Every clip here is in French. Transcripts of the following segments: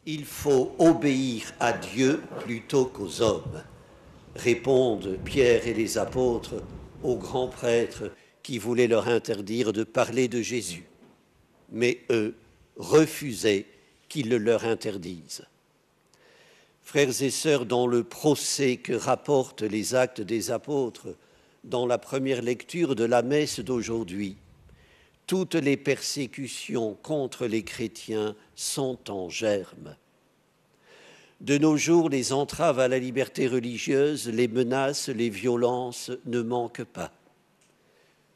Il faut obéir à Dieu plutôt qu'aux hommes, répondent Pierre et les apôtres aux grands prêtres qui voulaient leur interdire de parler de Jésus. Mais eux refusaient qu'ils le leur interdisent. Frères et sœurs, dans le procès que rapportent les Actes des Apôtres, dans la première lecture de la messe d'aujourd'hui, toutes les persécutions contre les chrétiens sont en germe. De nos jours, les entraves à la liberté religieuse, les menaces, les violences ne manquent pas.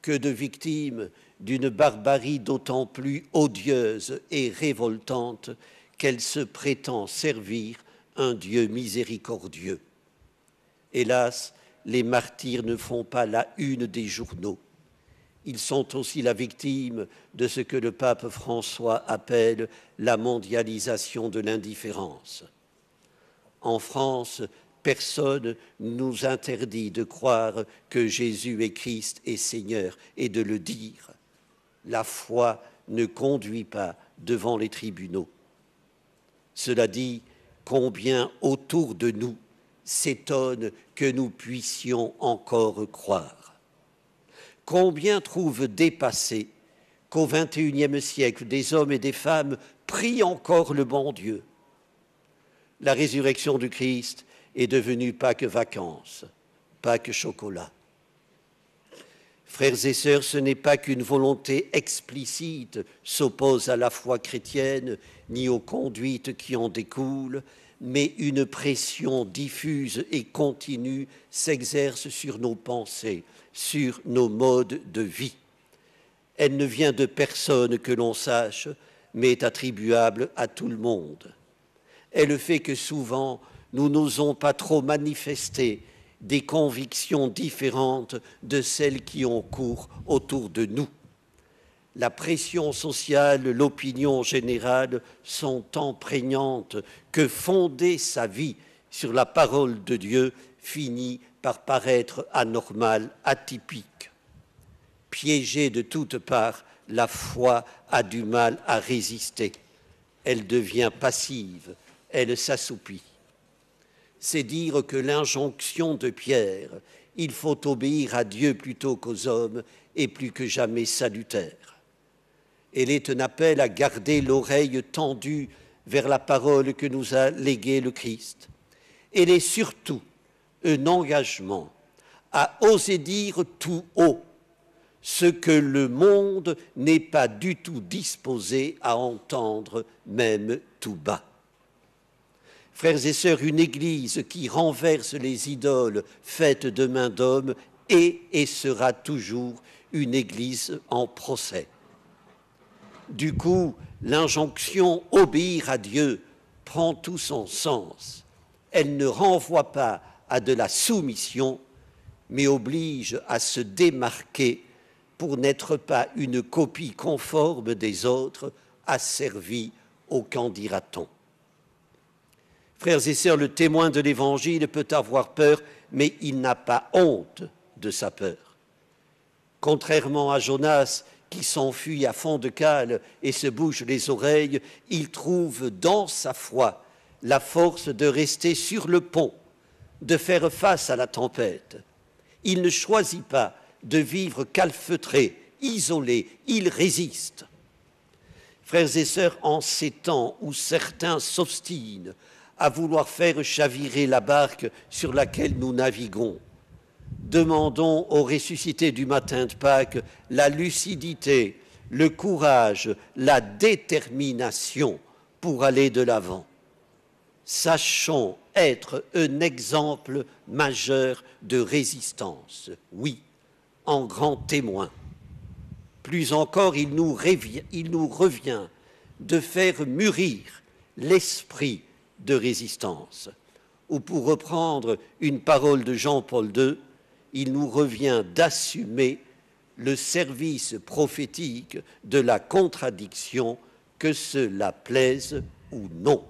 Que de victimes d'une barbarie d'autant plus odieuse et révoltante qu'elle se prétend servir un Dieu miséricordieux. Hélas, les martyrs ne font pas la une des journaux. Ils sont aussi la victime de ce que le pape François appelle la mondialisation de l'indifférence. En France, personne nous interdit de croire que Jésus est Christ et Seigneur et de le dire. La foi ne conduit pas devant les tribunaux. Cela dit, combien autour de nous s'étonnent que nous puissions encore croire. Combien trouvent dépassé qu'au XXIe siècle, des hommes et des femmes prient encore le bon Dieu. La résurrection du Christ est devenue pas que vacances, pas que chocolat. Frères et sœurs, ce n'est pas qu'une volonté explicite s'oppose à la foi chrétienne, ni aux conduites qui en découlent, mais une pression diffuse et continue s'exerce sur nos pensées, sur nos modes de vie. Elle ne vient de personne que l'on sache, mais est attribuable à tout le monde. Elle fait que souvent, nous n'osons pas trop manifester des convictions différentes de celles qui ont cours autour de nous. La pression sociale, l'opinion générale sont tant prégnantes que fonder sa vie sur la parole de Dieu finit par paraître anormal, atypique. Piégée de toutes parts, la foi a du mal à résister. Elle devient passive, elle s'assoupit. C'est dire que l'injonction de Pierre, il faut obéir à Dieu plutôt qu'aux hommes, est plus que jamais salutaire. Elle est un appel à garder l'oreille tendue vers la parole que nous a léguée le Christ. Elle est surtout un engagement à oser dire tout haut ce que le monde n'est pas du tout disposé à entendre, même tout bas. Frères et sœurs, une Église qui renverse les idoles faites de main d'homme est et sera toujours une Église en procès. Du coup, l'injonction « obéir à Dieu » prend tout son sens. Elle ne renvoie pas à de la soumission, mais oblige à se démarquer pour n'être pas une copie conforme des autres, asservie au qu'en dira-t-on. Frères et sœurs, le témoin de l'Évangile peut avoir peur, mais il n'a pas honte de sa peur. Contrairement à Jonas, qui s'enfuit à fond de cale et se bouche les oreilles, il trouve dans sa foi la force de rester sur le pont, de faire face à la tempête. Il ne choisit pas de vivre calfeutré, isolé, il résiste. Frères et sœurs, en ces temps où certains s'obstinent à vouloir faire chavirer la barque sur laquelle nous naviguons, demandons au ressuscité du matin de Pâques la lucidité, le courage, la détermination pour aller de l'avant. Sachons être un exemple majeur de résistance, oui, en grand témoin. Plus encore, il nous revient de faire mûrir l'esprit de résistance. Ou pour reprendre une parole de Jean-Paul II, il nous revient d'assumer le service prophétique de la contradiction, que cela plaise ou non.